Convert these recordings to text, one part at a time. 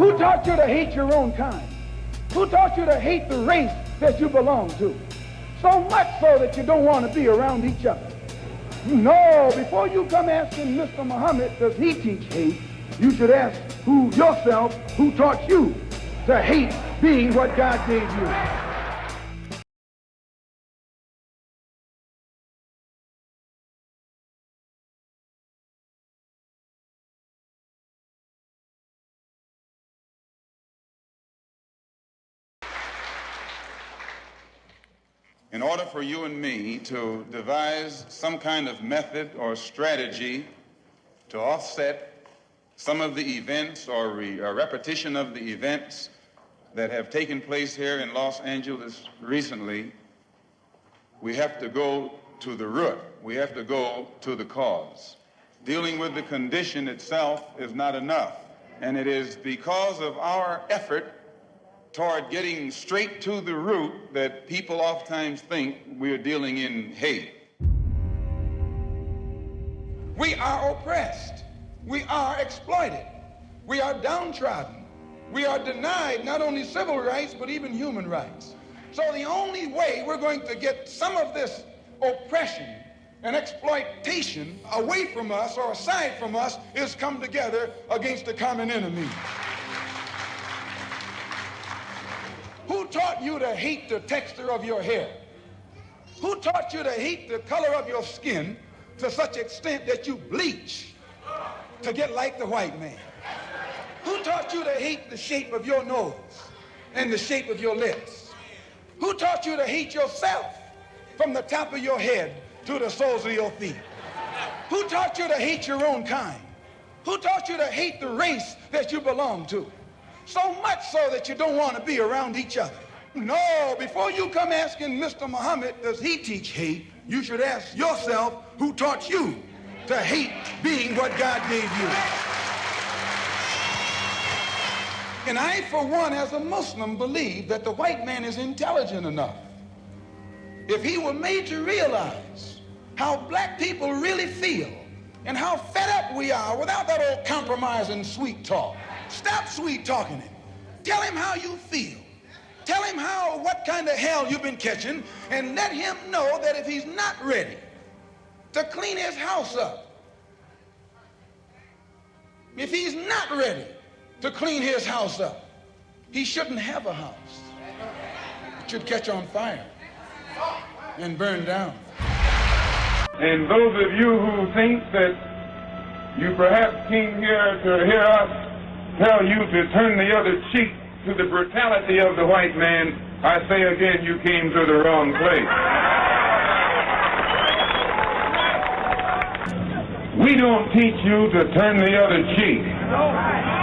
Who taught you to hate your own kind? Who taught you to hate the race that you belong to? So much so that you don't want to be around each other. No, before you come asking Mr. Muhammad, does he teach hate, you should ask yourself who taught you to hate being what God gave you. In order for you and me to devise some kind of method or strategy to offset some of the events or a repetition of the events that have taken place here in Los Angeles recently, we have to go to the root. We have to go to the cause. Dealing with the condition itself is not enough, and it is because of our effort toward getting straight to the root that people oftentimes think we're dealing in hate. We are oppressed. We are exploited. We are downtrodden. We are denied not only civil rights, but even human rights. So the only way we're going to get some of this oppression and exploitation away from us or aside from us is come together against the common enemy. Who taught you to hate the texture of your hair? Who taught you to hate the color of your skin to such extent that you bleach to get like the white man? Who taught you to hate the shape of your nose and the shape of your lips? Who taught you to hate yourself from the top of your head to the soles of your feet? Who taught you to hate your own kind? Who taught you to hate the race that you belong to? So much so that you don't want to be around each other. No, before you come asking Mr. Muhammad, does he teach hate, you should ask yourself who taught you to hate being what God gave you. And I, for one, as a Muslim, believe that the white man is intelligent enough. If he were made to realize how black people really feel and how fed up we are without that old compromise and sweet talk. Stop sweet talking him. Tell him how you feel. Tell him what kind of hell you've been catching, and let him know that if he's not ready to clean his house up, if he's not ready to clean his house up, he shouldn't have a house. It should catch on fire and burn down. And those of you who think that you perhaps came here to hear us tell you to turn the other cheek to the brutality of the white man, I say again, you came to the wrong place. We don't teach you to turn the other cheek.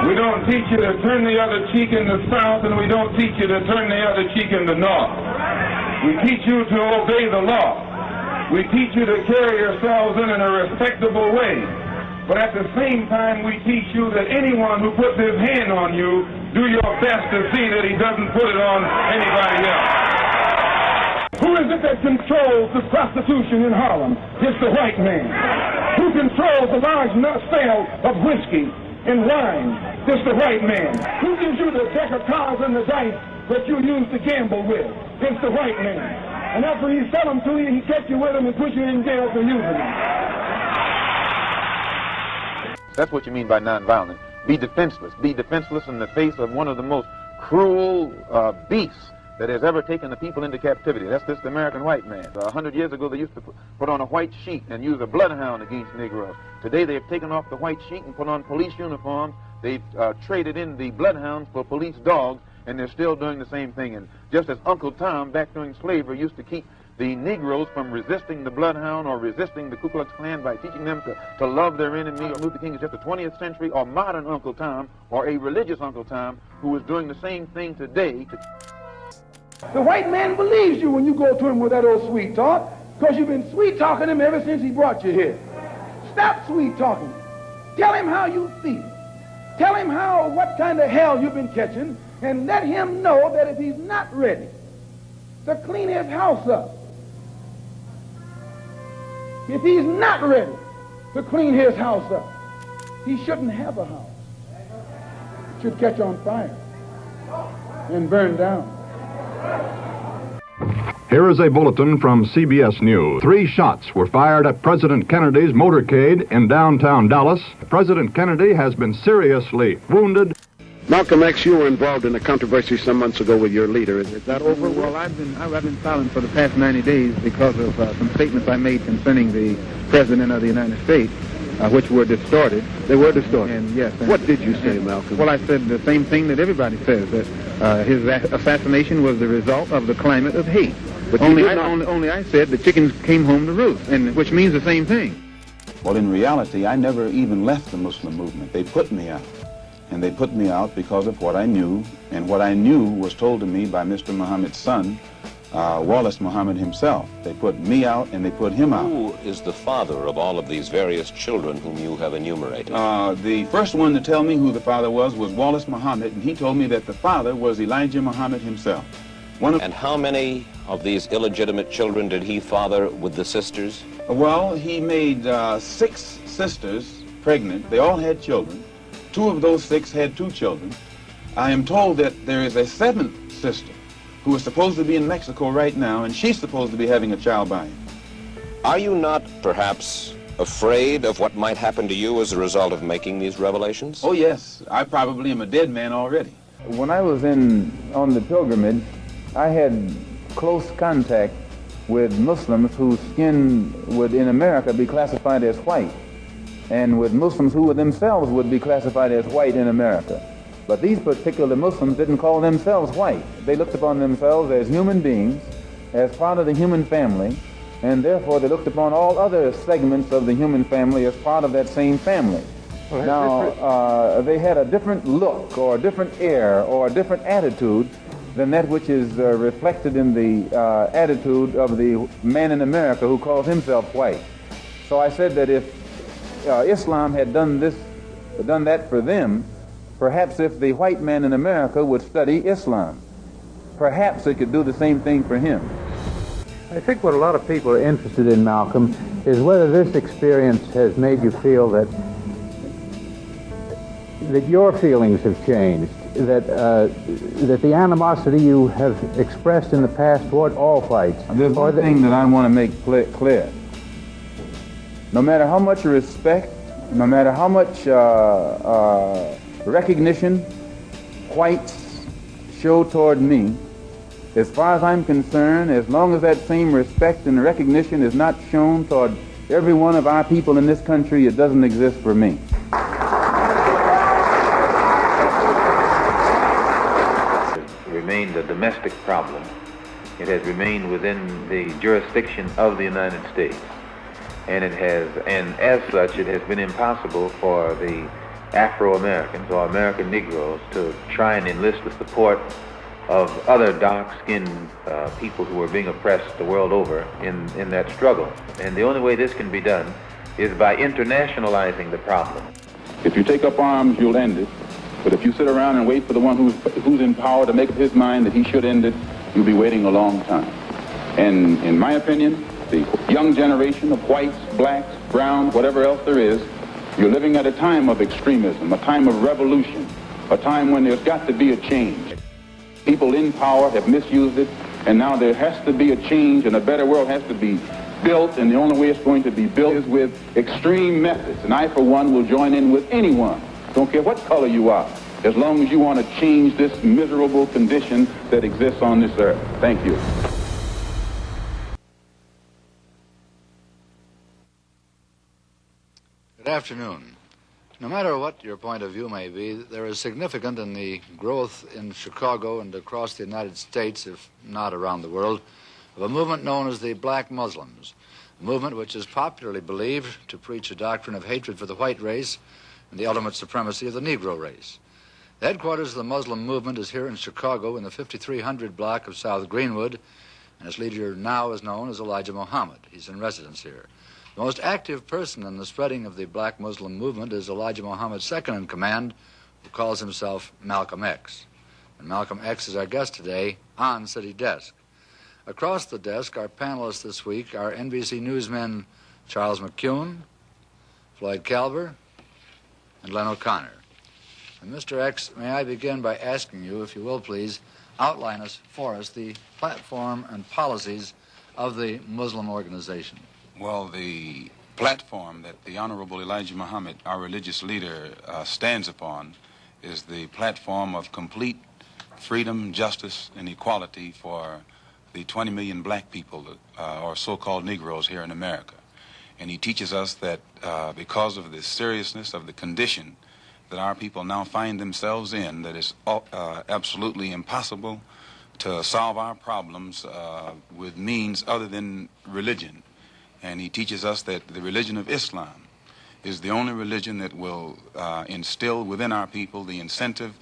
We don't teach you to turn the other cheek in the South, and we don't teach you to turn the other cheek in the North. We teach you to obey the law. We teach you to carry yourselves in a respectable way. But at the same time, we teach you that anyone who puts his hand on you, do your best to see that he doesn't put it on anybody else. Who is it that controls the prostitution in Harlem? It's the white man. Who controls the large sale of whiskey and wine? It's the white man. Who gives you the deck of cards and the dice that you use to gamble with? It's the white man. And after he sell them to you, he catch you with them and put you in jail for using them. That's what you mean by nonviolent. Be defenseless. Be defenseless in the face of one of the most cruel beasts that has ever taken the people into captivity. That's this American white man. 100 years ago, they used to put on a white sheet and use a bloodhound against Negroes. Today, they've taken off the white sheet and put on police uniforms. They've traded in the bloodhounds for police dogs, and they're still doing the same thing. And just as Uncle Tom, back during slavery, used to keep the Negroes from resisting the bloodhound or resisting the Ku Klux Klan by teaching them to love their enemy. Luther King is just a 20th century or modern Uncle Tom or a religious Uncle Tom who is doing the same thing today. The white man believes you when you go to him with that old sweet talk, because you've been sweet talking him ever since he brought you here. Stop sweet talking him. Tell him how you feel. Tell him what kind of hell you've been catching, and let him know that if he's not ready to clean his house up, if he's not ready to clean his house up, he shouldn't have a house. should catch on fire and burn down. Here is a bulletin from CBS News. 3 shots were fired at President Kennedy's motorcade in downtown Dallas. President Kennedy has been seriously wounded. Malcolm X, you were involved in a controversy some months ago with your leader. Is that over? Well, I've been silent for the past 90 days because of some statements I made concerning the President of the United States, which were distorted. They were distorted? And yes. What did you say, Malcolm? Well, I said the same thing that everybody says, that his assassination was the result of the climate of hate. But only I said the chickens came home to roost, and which means the same thing. Well, in reality, I never even left the Muslim movement. They put me out. And they put me out because of what I knew, and what I knew was told to me by Mr. Muhammad's son, Wallace Muhammad himself. They put me out and they put him out. Who is the father of all of these various children whom you have enumerated? The first one to tell me who the father was Wallace Muhammad, and he told me that the father was Elijah Muhammad himself. And how many of these illegitimate children did he father with the sisters? Well, he made 6 sisters pregnant. They all had children. 2 of those 6 had 2 children. I am told that there is a 7th sister who is supposed to be in Mexico right now, and she's supposed to be having a child by him. Are you not, perhaps, afraid of what might happen to you as a result of making these revelations? Oh, yes. I probably am a dead man already. When I was on the pilgrimage, I had close contact with Muslims whose skin would, in America, be classified as white, and with Muslims who themselves would be classified as white in America. But these particular Muslims didn't call themselves white. They looked upon themselves as human beings, as part of the human family, and therefore they looked upon all other segments of the human family as part of that same family. Well, now, they had a different look, or a different air, or a different attitude than that which is reflected in the attitude of the man in America who calls himself white. So I said that if Islam had done that for them, perhaps if the white man in America would study Islam, perhaps it could do the same thing for him. I think what a lot of people are interested in, Malcolm, is whether this experience has made you feel that your feelings have changed, that the animosity you have expressed in the past toward all whites. There's one thing that I want to make clear. No matter how much respect, no matter how much recognition whites show toward me, as far as I'm concerned, as long as that same respect and recognition is not shown toward every one of our people in this country, it doesn't exist for me. Remained a domestic problem. It has remained within the jurisdiction of the United States. And as such, it has been impossible for the Afro-Americans or American Negroes to try and enlist the support of other dark-skinned people who are being oppressed the world over in that struggle. And the only way this can be done is by internationalizing the problem. If you take up arms, you'll end it. But if you sit around and wait for the one who's in power to make up his mind that he should end it, you'll be waiting a long time. And in my opinion, the young generation of whites, blacks, browns, whatever else there is, you're living at a time of extremism, a time of revolution, a time when there's got to be a change. People in power have misused it, and now there has to be a change, and a better world has to be built, and the only way it's going to be built is with extreme methods. And I, for one, will join in with anyone, don't care what color you are, as long as you want to change this miserable condition that exists on this earth. Thank you. Good afternoon. No matter what your point of view may be, there is significant in the growth in Chicago and across the United States, if not around the world, of a movement known as the Black Muslims, a movement which is popularly believed to preach a doctrine of hatred for the white race and the ultimate supremacy of the Negro race. The headquarters of the Muslim movement is here in Chicago in the 5300 block of South Greenwood, and its leader now is known as Elijah Muhammad. He's in residence here. The most active person in the spreading of the Black Muslim movement is Elijah Muhammad's second-in-command, who calls himself Malcolm X. And Malcolm X is our guest today on City Desk. Across the desk, our panelists this week are NBC newsmen Charles McCune, Floyd Calver, and Len O'Connor. And Mr. X, may I begin by asking you, if you will please, outline for us the platform and policies of the Muslim organization. Well, the platform that the Honorable Elijah Muhammad, our religious leader, stands upon is the platform of complete freedom, justice, and equality for the 20 million black people, or so-called Negroes here in America. And he teaches us that because of the seriousness of the condition that our people now find themselves in, that it's absolutely impossible to solve our problems with means other than religion. And he teaches us that the religion of Islam is the only religion that will instill within our people the incentive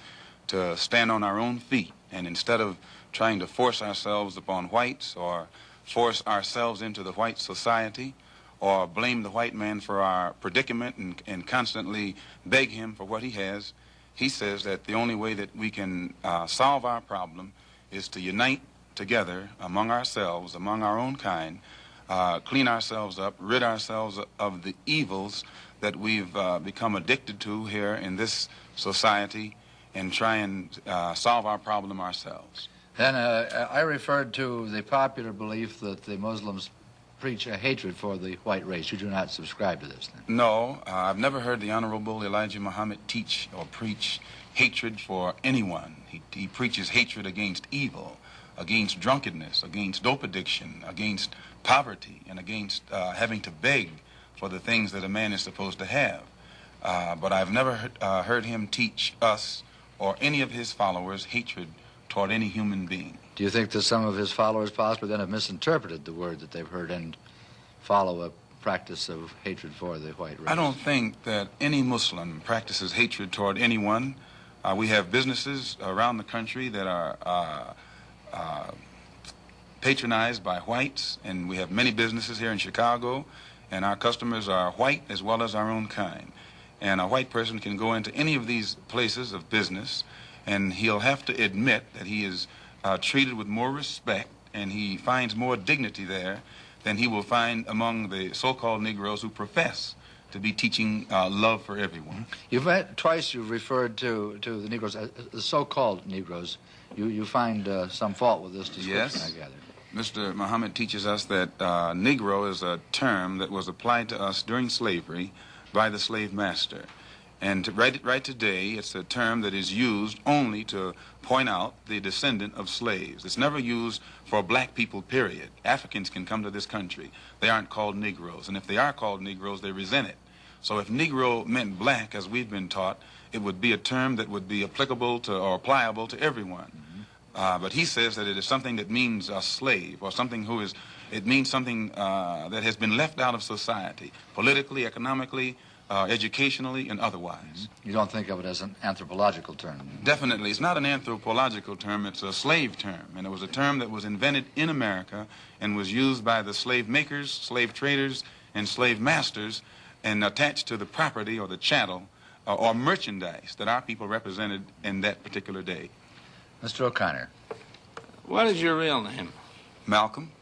to stand on our own feet. And instead of trying to force ourselves upon whites or force ourselves into the white society or blame the white man for our predicament and constantly beg him for what he has, he says that the only way that we can solve our problem is to unite together among ourselves, among our own kind, clean ourselves up, rid ourselves of the evils that we've become addicted to here in this society, and try and solve our problem ourselves. Then I referred to the popular belief that the Muslims preach a hatred for the white race. You do not subscribe to this, then? No, I've never heard the Honorable Elijah Muhammad teach or preach hatred for anyone. He preaches hatred against evil, against drunkenness, against dope addiction, against poverty, and against having to beg for the things that a man is supposed to have. But I've never heard him teach us or any of his followers hatred toward any human being. Do you think that some of his followers possibly then have misinterpreted the word that they've heard and follow a practice of hatred for the white race? I don't think that any Muslim practices hatred toward anyone. We have businesses around the country that are patronized by whites, and we have many businesses here in Chicago, and our customers are white as well as our own kind. And a white person can go into any of these places of business, and he'll have to admit that he is treated with more respect, and he finds more dignity there than he will find among the so-called Negroes who profess to be teaching love for everyone. Twice you've referred to the Negroes as the so-called Negroes. You find some fault with this description, Yes. I gather. Mr. Muhammad teaches us that Negro is a term that was applied to us during slavery by the slave master. And right today, it's a term that is used only to point out the descendant of slaves. It's never used for black people, period. Africans can come to this country. They aren't called Negroes. And if they are called Negroes, they resent it. So if Negro meant black, as we've been taught, it would be a term that would be applicable to or applicable to everyone. But he says that it is something that means a slave, or something who is, it means something that has been left out of society, politically, economically, educationally, and otherwise. You don't think of it as an anthropological term? Definitely. It's not an anthropological term, it's a slave term. And it was a term that was invented in America and was used by the slave makers, slave traders, and slave masters, and attached to the property or the chattel or merchandise that our people represented in that particular day. Mr. O'Connor. What is your real name? Malcolm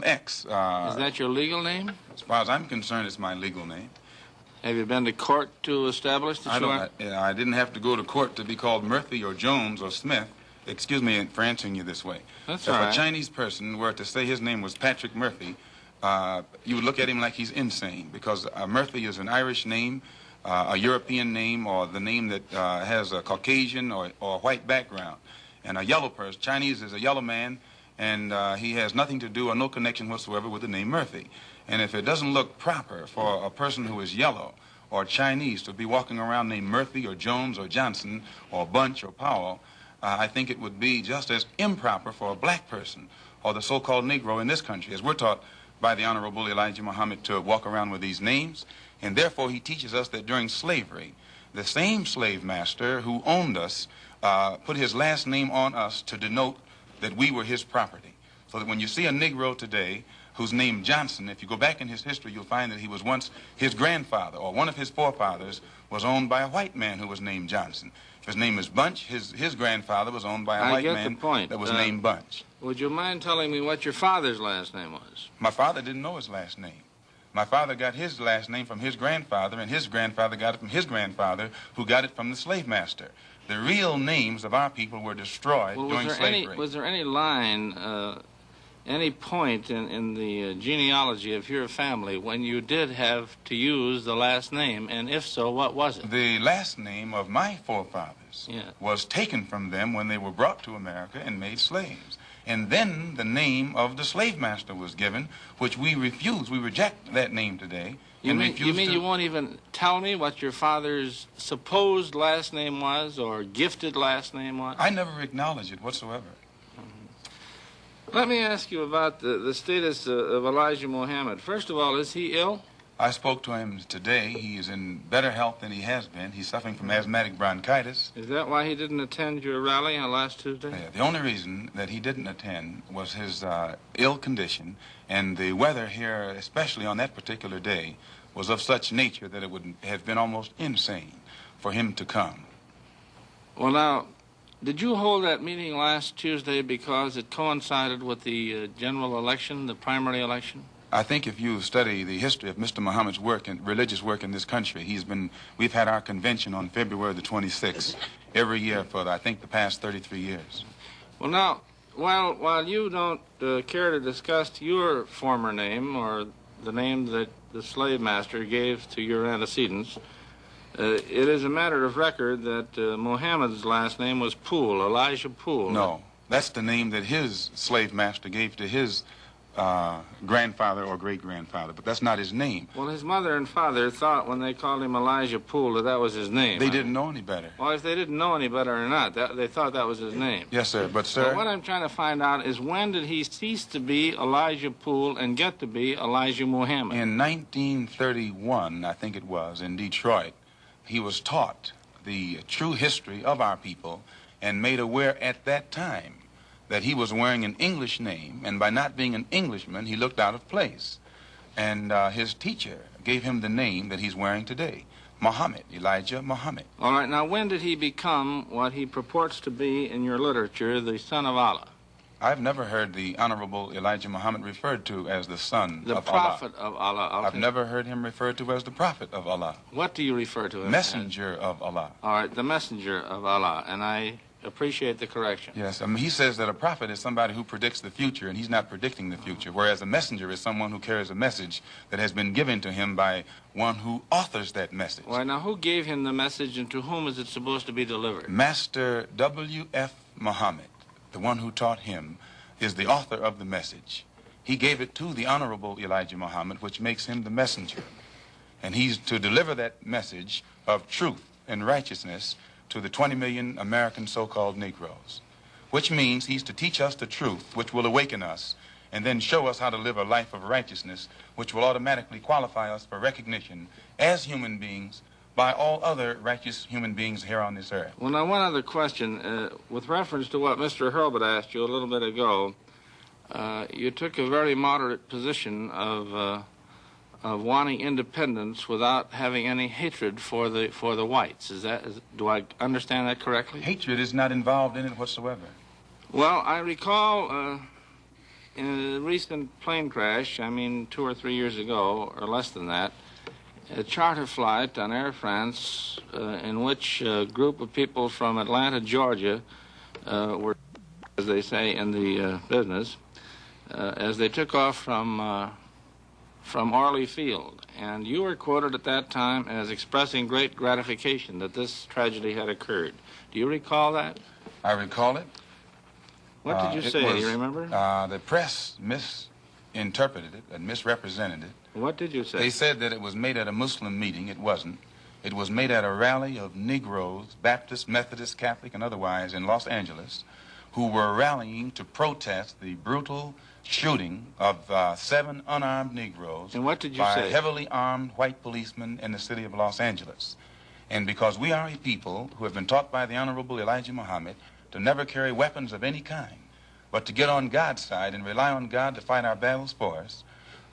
X. Is that your legal name? As far as I'm concerned, it's my legal name. Have you been to court to establish that I didn't have to go to court to be called Murphy or Jones or Smith. Excuse me for answering you this way. That's if all right. a Chinese person were to say his name was Patrick Murphy, you would look at him like he's insane, because Murphy is an Irish name, a European name, or the name that has a Caucasian or white background. And a yellow person, Chinese is a yellow man, and he has nothing to do or no connection whatsoever with the name Murphy. And if it doesn't look proper for a person who is yellow or Chinese to be walking around named Murphy or Jones or Johnson or Bunch or Powell, I think it would be just as improper for a black person or the so-called Negro in this country, as we're taught by the Honorable Elijah Muhammad, to walk around with these names. And therefore he teaches us that during slavery, the same slave master who owned us put his last name on us to denote that we were his property. So that when you see a Negro today who's named Johnson, if you go back in his history, you'll find that he was once his grandfather, or one of his forefathers was owned by a white man who was named Johnson. If his name is Bunch, his grandfather was owned by a white man that was named Bunch. Would you mind telling me what your father's last name was? My father didn't know his last name. My father got his last name from his grandfather, and his grandfather got it from his grandfather, who got it from the slave master. The real names of our people were destroyed during slavery. Was there any line, any point in the genealogy of your family when you did have to use the last name, and if so, what was it? The last name of my forefathers was taken from them when they were brought to America and made slaves. And then the name of the slave master was given, which we refuse. We reject that name today. You mean you won't even tell me what your father's supposed last name was or gifted last name was? I never acknowledge it whatsoever. Let me ask you about the status of Elijah Muhammad. First of all, is he ill? I spoke to him today. He is in better health than he has been. He's suffering from asthmatic bronchitis. Is that why he didn't attend your rally on last Tuesday? Yeah, the only reason that he didn't attend was his ill condition, and the weather here, especially on that particular day, was of such nature that it would have been almost insane for him to come. Well, now, did you hold that meeting last Tuesday because it coincided with the general election, the primary election? I think if you study the history of Mr. Muhammad's work and religious work in this country, we've had our convention on February the 26th every year for, I think, the past 33 years. Well, now, while you don't care to discuss your former name or the name that the slave master gave to your antecedents, it is a matter of record that Muhammad's last name was Poole, Elijah Poole. No, that's the name that his slave master gave to his grandfather or great-grandfather, but that's not his name. Well, his mother and father thought when they called him Elijah Poole that was his name. They didn't know any better. Well, if they didn't know any better or not, they thought that was his name. Yes, sir, but, sir... But what I'm trying to find out is when did he cease to be Elijah Poole and get to be Elijah Muhammad? In 1931, I think it was, in Detroit, he was taught the true history of our people and made aware at that time that he was wearing an English name, and by not being an Englishman, he looked out of place. And his teacher gave him the name that he's wearing today, Muhammad, Elijah Muhammad. All right, now when did he become what he purports to be in your literature, the son of Allah? I've never heard the Honorable Elijah Muhammad referred to as the son of Allah. The prophet of Allah. I've never heard him referred to as the prophet of Allah. What do you refer to him Messenger of Allah. All right, the messenger of Allah, and I appreciate the correction. Yes, he says that a prophet is somebody who predicts the future, and he's not predicting the future, whereas a messenger is someone who carries a message that has been given to him by one who authors that message. Well, now, who gave him the message, and to whom is it supposed to be delivered? Master W.F. Muhammad, the one who taught him, is the author of the message. He gave it to the Honorable Elijah Muhammad, which makes him the messenger. And he's to deliver that message of truth and righteousness to the 20 million American so-called Negroes, which means he's to teach us the truth, which will awaken us, and then show us how to live a life of righteousness, which will automatically qualify us for recognition as human beings by all other righteous human beings here on this earth. Well, now, one other question. With reference to what Mr. Hurlbut asked you a little bit ago, you took a very moderate position of wanting independence without having any hatred for the whites. Do I understand that correctly? Hatred is not involved in it whatsoever. Well, I recall in a recent plane crash, 2 or 3 years ago, or less than that, a charter flight on Air France in which a group of people from Atlanta, Georgia, were, as they say in the business, as they took off from Orly Field. And you were quoted at that time as expressing great gratification that this tragedy had occurred. Do you recall that? I recall it. What did you say? Do you remember? The press misinterpreted it and misrepresented it. What did you say? They said that it was made at a Muslim meeting. It wasn't. It was made at a rally of Negroes, Baptist, Methodist, Catholic, and otherwise in Los Angeles, who were rallying to protest the brutal shooting of 7 unarmed Negroes and what did you by say? Heavily armed white policemen in the city of Los Angeles. And because we are a people who have been taught by the Honorable Elijah Muhammad to never carry weapons of any kind, but to get on God's side and rely on God to fight our battles for us,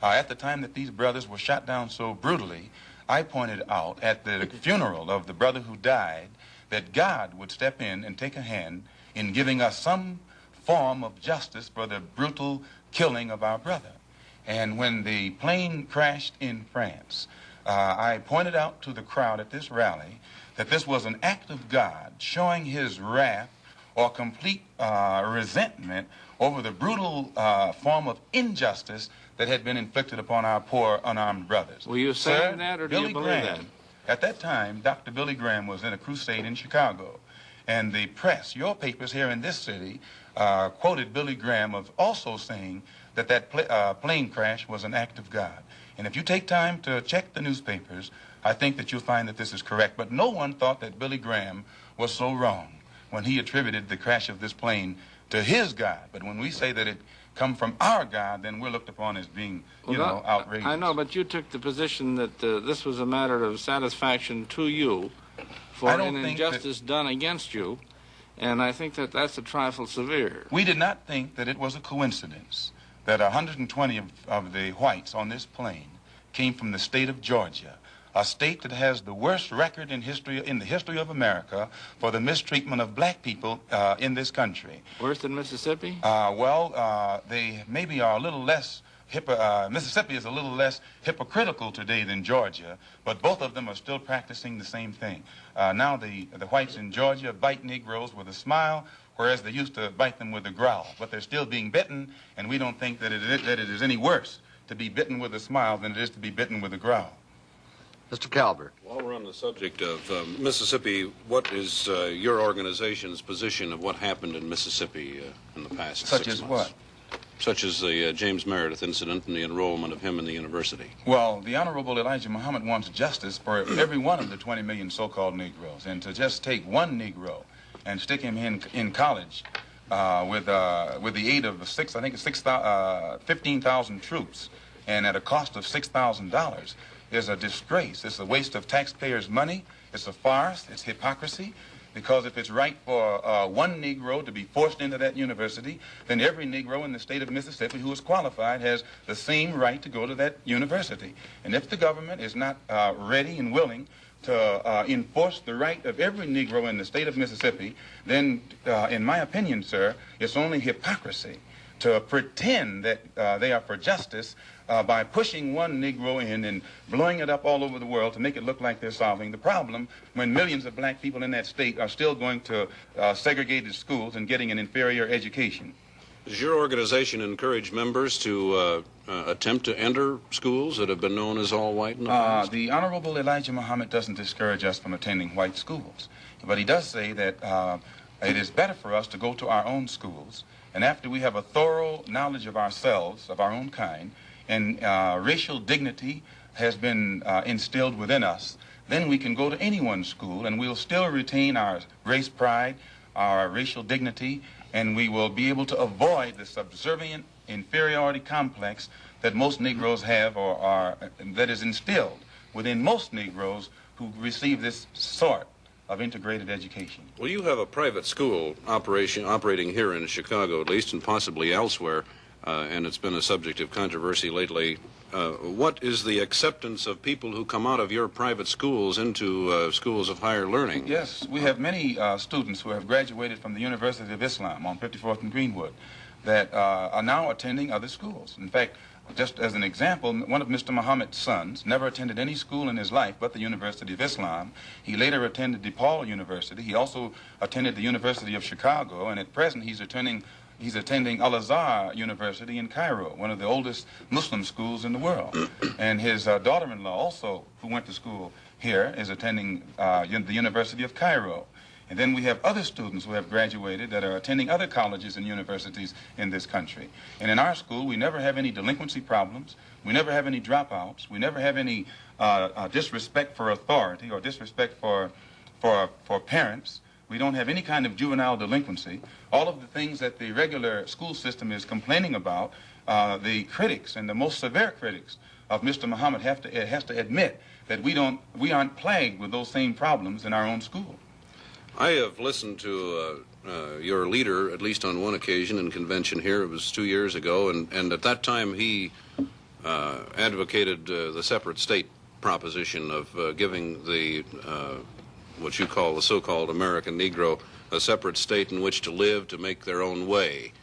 at the time that these brothers were shot down so brutally, I pointed out at the funeral of the brother who died that God would step in and take a hand in giving us some form of justice for the brutal killing of our brother. And when the plane crashed in France, I pointed out to the crowd at this rally that this was an act of God showing his wrath or complete resentment over the brutal form of injustice that had been inflicted upon our poor unarmed brothers. Were you saying that, or do you believe that? At that time, Dr. Billy Graham was in a crusade in Chicago, and the press, your papers here in this city, quoted Billy Graham of also saying that plane crash was an act of God. And if you take time to check the newspapers, I think that you'll find that this is correct. But no one thought that Billy Graham was so wrong when he attributed the crash of this plane to his God. But when we say that it come from our God, then we're looked upon as being, outrageous. I know, but you took the position that this was a matter of satisfaction to you for an injustice done against you, and I think that that's a trifle severe. We did not think that it was a coincidence that 120 of the whites on this plane came from the state of Georgia, a state that has the worst record in the history of America for the mistreatment of black people in this country. Worse than Mississippi? They maybe are a little less, Mississippi is a little less hypocritical today than Georgia, but both of them are still practicing the same thing. Now the whites in Georgia bite Negroes with a smile, whereas they used to bite them with a growl. But they're still being bitten, and we don't think that it is any worse to be bitten with a smile than it is to be bitten with a growl. Mr. Calvert. While we're on the subject of Mississippi, what is your organization's position of what happened in Mississippi in the past 6 months? Such as what? Such as the James Meredith incident and the enrollment of him in the university. Well, the Honorable Elijah Muhammad wants justice for every one of the 20 million so-called Negroes, and to just take one Negro and stick him in college with the aid of 15,000 troops, and at a cost of $6,000, is a disgrace. It's a waste of taxpayers' money. It's a farce. It's hypocrisy. Because if it's right for one Negro to be forced into that university, then every Negro in the state of Mississippi who is qualified has the same right to go to that university. And if the government is not ready and willing to enforce the right of every Negro in the state of Mississippi, then, in my opinion, sir, it's only hypocrisy to pretend that they are for justice by pushing one Negro in and blowing it up all over the world to make it look like they're solving the problem when millions of black people in that state are still going to segregated schools and getting an inferior education. Does your organization encourage members to attempt to enter schools that have been known as all white in the past? The Honorable Elijah Muhammad doesn't discourage us from attending white schools, but he does say that it is better for us to go to our own schools, and after we have a thorough knowledge of ourselves, of our own kind, and racial dignity has been instilled within us, then we can go to anyone's school and we'll still retain our race pride, our racial dignity, and we will be able to avoid the subservient inferiority complex that most Negroes have or that is instilled within most Negroes who receive this sort of integrated education. Well, you have a private school operating here in Chicago, at least, and possibly elsewhere, and it's been a subject of controversy lately. What is the acceptance of people who come out of your private schools into schools of higher learning? Yes, we have many students who have graduated from the University of Islam on 54th and Greenwood that are now attending other schools. In fact, just as an example, one of Mr. Muhammad's sons never attended any school in his life but the University of Islam. He later attended DePaul University. He also attended the University of Chicago, and at present he's attending Al-Azhar University in Cairo, one of the oldest Muslim schools in the world. And his daughter-in-law also, who went to school here, is attending the University of Cairo. And then we have other students who have graduated that are attending other colleges and universities in this country. And in our school, we never have any delinquency problems. We never have any dropouts. We never have any disrespect for authority or disrespect for parents. We don't have any kind of juvenile delinquency. All of the things that the regular school system is complaining about, the critics and the most severe critics of Mr. Muhammad has to admit that we aren't plagued with those same problems in our own school. I have listened to your leader, at least on one occasion in convention here. It was 2 years ago, and at that time he advocated the separate state proposition of giving the what you call the so-called American Negro a separate state in which to live, to make their own way.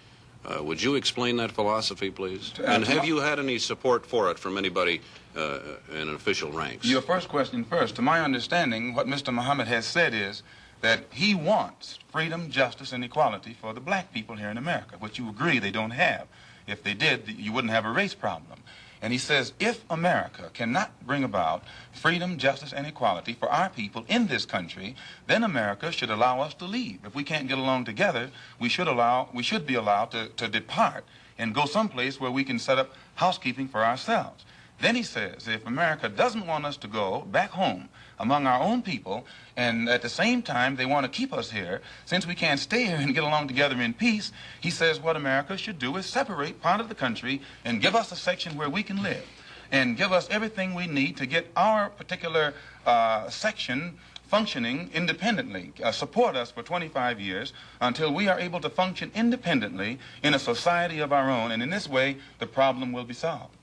Would you explain that philosophy, please? And have you had any support for it from anybody in official ranks? Your first question first. To my understanding, what Mr. Muhammad has said is that he wants freedom, justice, and equality for the black people here in America, which you agree they don't have. If they did, you wouldn't have a race problem. And he says, if America cannot bring about freedom, justice, and equality for our people in this country, then America should allow us to leave. If we can't get along together, we should be allowed to depart and go someplace where we can set up housekeeping for ourselves. Then he says, if America doesn't want us to go back home among our own people, and at the same time they want to keep us here, since we can't stay here and get along together in peace, he says what America should do is separate part of the country and give us a section where we can live, and give us everything we need to get our particular section functioning independently, support us for 25 years until we are able to function independently in a society of our own, and in this way the problem will be solved.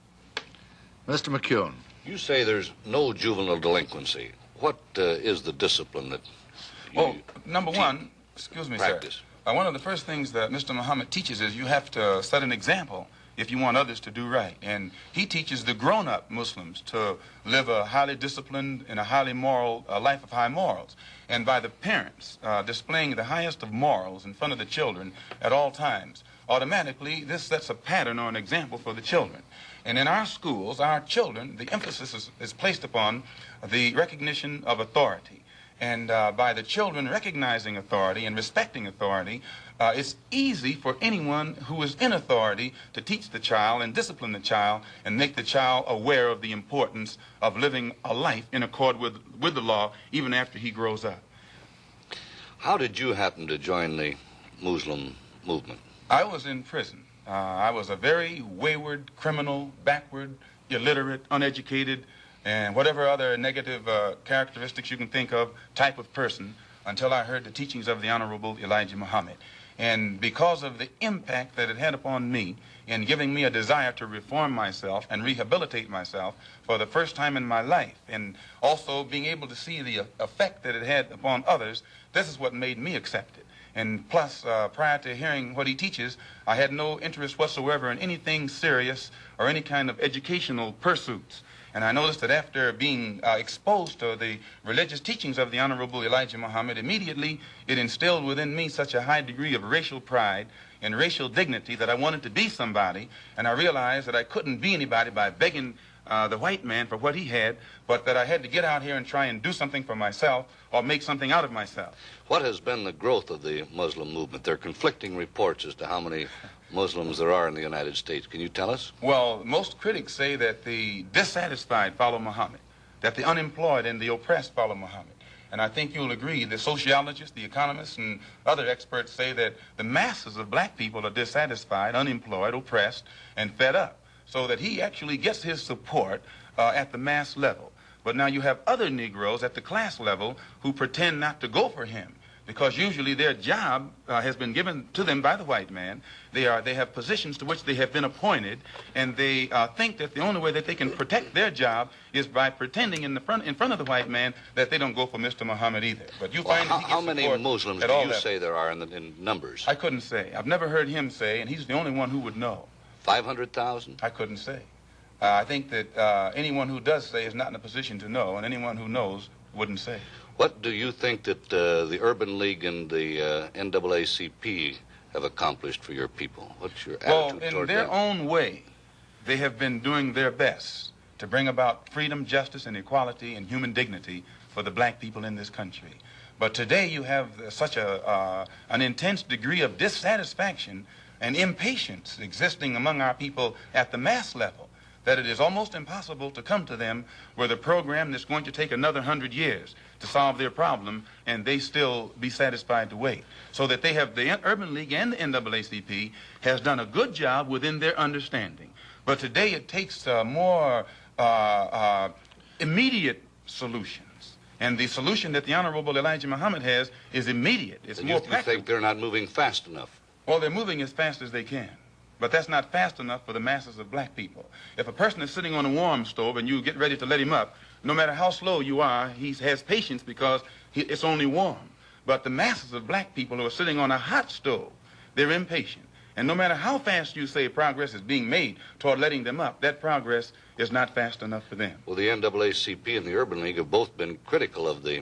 Mr. McCune. You say there's no juvenile delinquency. What is the discipline that you number one, excuse me, practice? Sir. One of the first things that Mr. Muhammad teaches is you have to set an example if you want others to do right. And he teaches the grown-up Muslims to live a highly disciplined and a highly moral life of high morals. And by the parents displaying the highest of morals in front of the children at all times, automatically this sets a pattern or an example for the children. And in our schools, our children, the emphasis is placed upon the recognition of authority. And by the children recognizing authority and respecting authority, it's easy for anyone who is in authority to teach the child and discipline the child and make the child aware of the importance of living a life in accord with the law even after he grows up. How did you happen to join the Muslim movement? I was in prison. I was a very wayward, criminal, backward, illiterate, uneducated, and whatever other negative characteristics you can think of type of person until I heard the teachings of the Honorable Elijah Muhammad. And because of the impact that it had upon me in giving me a desire to reform myself and rehabilitate myself for the first time in my life, and also being able to see the effect that it had upon others, this is what made me accept it. And plus, prior to hearing what he teaches, I had no interest whatsoever in anything serious or any kind of educational pursuits. And I noticed that after being exposed to the religious teachings of the Honorable Elijah Muhammad, immediately it instilled within me such a high degree of racial pride and racial dignity that I wanted to be somebody, and I realized that I couldn't be anybody by begging the white man for what he had, but that I had to get out here and try and do something for myself or make something out of myself. What has been the growth of the Muslim movement? There are conflicting reports as to how many Muslims there are in the United States. Can you tell us? Well, most critics say that the dissatisfied follow Muhammad, that the unemployed and the oppressed follow Muhammad. And I think you'll agree, the sociologists, the economists, and other experts say that the masses of black people are dissatisfied, unemployed, oppressed, and fed up, so that he actually gets his support at the mass level. But now you have other Negroes at the class level who pretend not to go for him, because usually their job has been given to them by the white man. They have positions to which they have been appointed, and they think that the only way that they can protect their job is by pretending in front of the white man that they don't go for Mr. Muhammad either. But you find that he gets how many Muslims do you say there are in numbers? I couldn't say. I've never heard him say, and he's the only one who would know. 500,000? I couldn't say. I think that anyone who does say is not in a position to know, and anyone who knows wouldn't say. What do you think that the Urban League and the NAACP have accomplished for your people? What's your attitude toward in their them? own way, they have been doing their best to bring about freedom, justice, and equality and human dignity for the black people in this country. But today you have such an intense degree of dissatisfaction and impatience existing among our people at the mass level that it is almost impossible to come to them with a program that's going to take another 100 years to solve their problem, and they still be satisfied to wait. So that they have, the Urban League and the NAACP has done a good job within their understanding. But today it takes more immediate solutions. And the solution that the Honorable Elijah Muhammad has is immediate. It's more practical. You think they're not moving fast enough? Well, they're moving as fast as they can. But that's not fast enough for the masses of black people. If a person is sitting on a warm stove and you get ready to let him up, no matter how slow you are, he has patience because it's only warm. But the masses of black people who are sitting on a hot stove, they're impatient. And no matter how fast you say progress is being made toward letting them up, that progress is not fast enough for them. Well, the NAACP and the Urban League have both been critical of the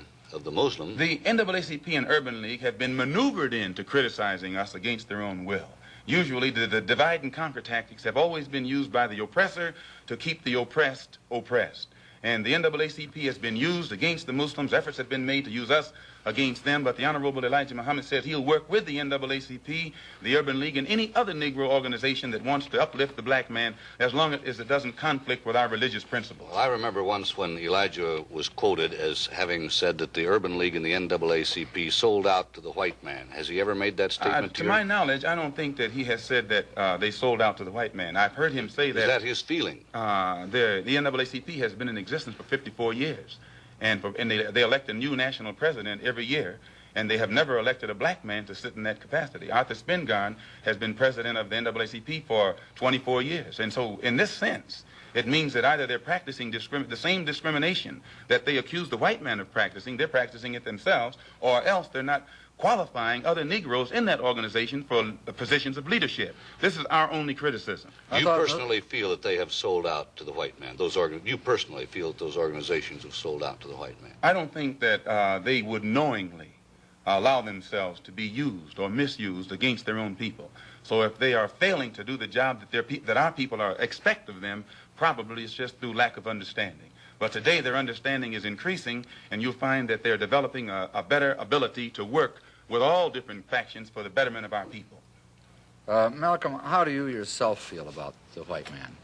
Muslims. The NAACP and Urban League have been maneuvered into criticizing us against their own will. Usually, the divide and conquer tactics have always been used by the oppressor to keep the oppressed oppressed. And the NAACP has been used against the Muslims. Efforts have been made to use us against them, but the Honorable Elijah Muhammad says he'll work with the NAACP, the Urban League, and any other Negro organization that wants to uplift the black man as long as it doesn't conflict with our religious principles. Well, I remember once when Elijah was quoted as having said that the Urban League and the NAACP sold out to the white man. Has he ever made that statement to my knowledge, I don't think that he has said that they sold out to the white man. I've heard him say that. Is that his feeling? The NAACP has been in existence for 54 years. And they elect a new national president every year, and they have never elected a black man to sit in that capacity. Arthur Spingarn has been president of the NAACP for 24 years. And so in this sense, it means that either they're practicing the same discrimination that they accuse the white man of practicing, they're practicing it themselves, or else they're not qualifying other Negroes in that organization for positions of leadership. This is our only criticism. You personally feel that they have sold out to the white man? You personally feel that those organizations have sold out to the white man? I don't think that they would knowingly allow themselves to be used or misused against their own people. So if they are failing to do the job that our people expect of them, probably it's just through lack of understanding. But today their understanding is increasing, and you'll find that they're developing a better ability to work with all different factions for the betterment of our people. Malcolm, how do you yourself feel about the white man?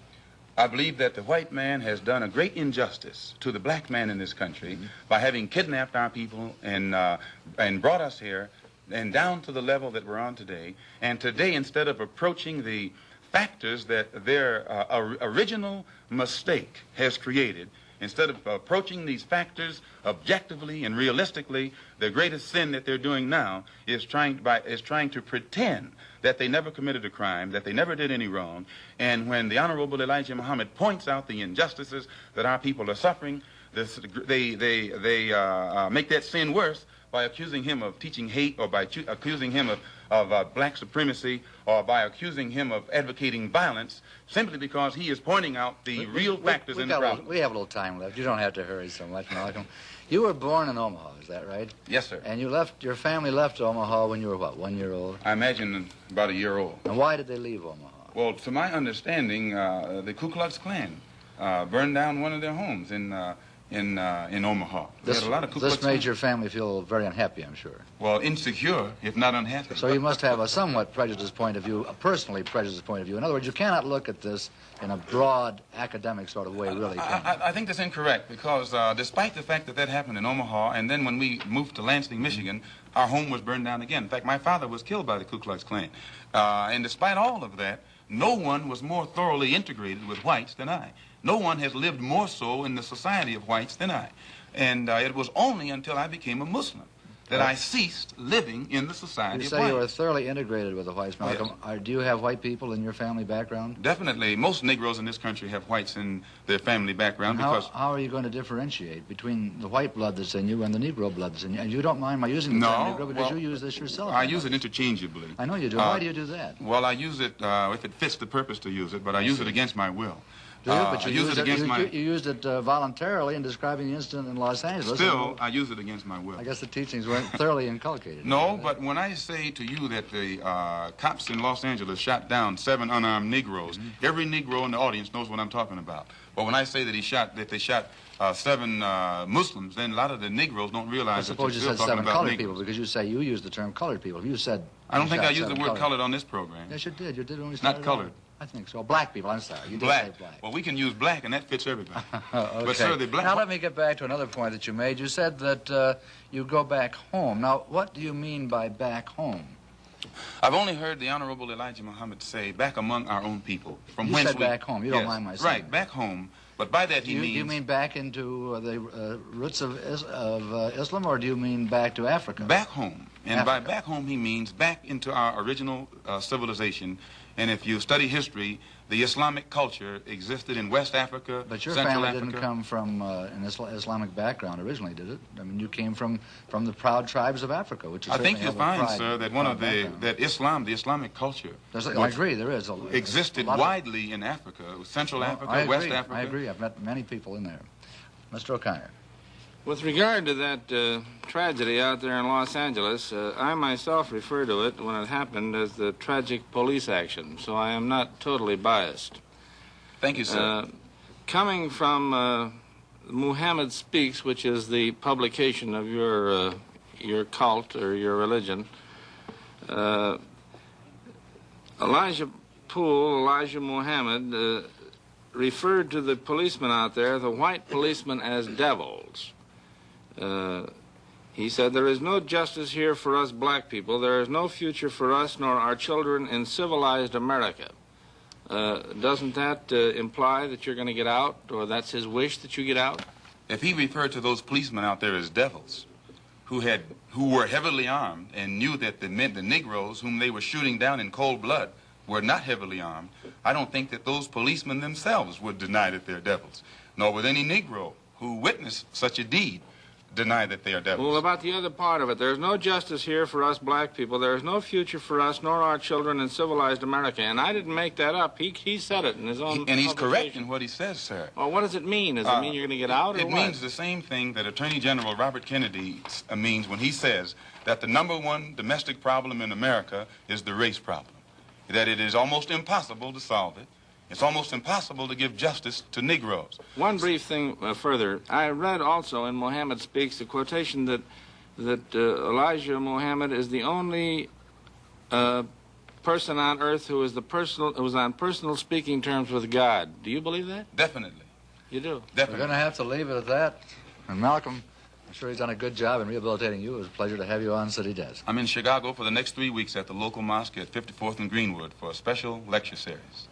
I believe that the white man has done a great injustice to the black man in this country by having kidnapped our people and brought us here and down to the level that we're on today. And today, instead of approaching the factors that their original mistake has created, instead of approaching these factors objectively and realistically, the greatest sin that they're doing now is trying to pretend that they never committed a crime, that they never did any wrong. And when the Honorable Elijah Muhammad points out the injustices that our people are suffering, they make that sin worse by accusing him of teaching hate, or by accusing him of black supremacy, or by accusing him of advocating violence, simply because he is pointing out the real factors in the problem. We have a little time left. You don't have to hurry so much, Malcolm. You were born in Omaha, is that right? Yes, sir. And your family left Omaha when you were, what, 1 year old? I imagine about a year old. And why did they leave Omaha? Well, to my understanding, the Ku Klux Klan burned down one of their homes in Omaha. This made your family feel very unhappy, I'm sure. Well, insecure, if not unhappy. So you must have a somewhat prejudiced point of view, a personally prejudiced point of view. In other words, you cannot look at this in a broad, academic sort of way, really, can you? I think that's incorrect, because despite the fact that happened in Omaha, and then when we moved to Lansing, Michigan, our home was burned down again. In fact, my father was killed by the Ku Klux Klan. And despite all of that, no one was more thoroughly integrated with whites than I. No one has lived more so in the society of whites than I. And it was only until I became a Muslim that I ceased living in the society of whites. You say you were thoroughly integrated with the whites, Malcolm. Yes. Do you have white people in your family background? Definitely. Most Negroes in this country have whites in their family background. How are you going to differentiate between the white blood that's in you and the Negro blood that's in you? And you don't mind my using the term Negro because you use this yourself. I use it interchangeably. I know you do. Why do you do that? Well, I use it if it fits the purpose to use it, but I use it against my will. Do you? But you used it voluntarily in describing the incident in Los Angeles. Still, I use it against my will. I guess the teachings weren't thoroughly inculcated. No, but when I say to you that the cops in Los Angeles shot down 7 unarmed Negroes, every Negro in the audience knows what I'm talking about. But when I say that they shot 7 Muslims, then a lot of the Negroes don't realize that they're still talking about Negroes. I suppose you said 7 colored people because you say you use the term colored people. If you said... I don't think I used the word colored on this program. Yes, you did. You did when we started. Not colored. I think so. Black people, I'm sorry. You did say black. Well, we can use black, and that fits everybody. Okay. But, sir, the black... Now, let me get back to another point that you made. You said that you go back home. Now, what do you mean by back home? I've only heard the Honorable Elijah Muhammad say back among our own people. From you whence said back home. You don't mind my saying. Right, back home. But by that he means... Do you mean back into the roots of Islam, or do you mean back to Africa? Back home. And Africa. by back home, he means back into our original civilization. And if you study history, the Islamic culture existed in West Africa, But your Central family Africa. didn't come from an Islamic background originally, did it? I mean, you came from the proud tribes of Africa, which is I think certainly you'll have a find, pride- sir, that one of background. the Islamic culture, I agree, there is. existed a lot of- widely in Africa, Central Africa, I West agree, Africa. I agree. I've met many people in there. Mr. O'Connor. With regard to that tragedy out there in Los Angeles, I myself refer to it when it happened as the tragic police action, so I am not totally biased. Thank you, sir. Coming from Muhammad Speaks, which is the publication of your cult or your religion, Elijah Muhammad, referred to the policemen out there, the white policemen, as devils. He said, "There is no justice here for us black people. There is no future for us nor our children in civilized America." Doesn't that imply that you're going to get out, or that's his wish that you get out? If he referred to those policemen out there as devils, who were heavily armed and knew that the Negroes whom they were shooting down in cold blood were not heavily armed, I don't think that those policemen themselves would deny that they're devils, nor would any Negro who witnessed such a deed deny that they are devils. Well, about the other part of it, there's no justice here for us black people. There is no future for us nor our children in civilized America. And I didn't make that up. He said it in his own And he's correct publication. in what he says, sir. Well, what does it mean? Does it mean you're going to get out, or It what? means the same thing that Attorney General Robert Kennedy means when he says that the #1 domestic problem in America is the race problem, that it is almost impossible to solve it. It's almost impossible to give justice to Negroes. One brief thing further. I read also in Muhammad Speaks the quotation that Elijah Muhammad is the only person on earth who is on personal speaking terms with God. Do you believe that? Definitely. You do? We're going to have to leave it at that. And Malcolm, I'm sure he's done a good job in rehabilitating you. It was a pleasure to have you on City Desk. I'm in Chicago for the next 3 weeks at the local mosque at 54th and Greenwood for a special lecture series.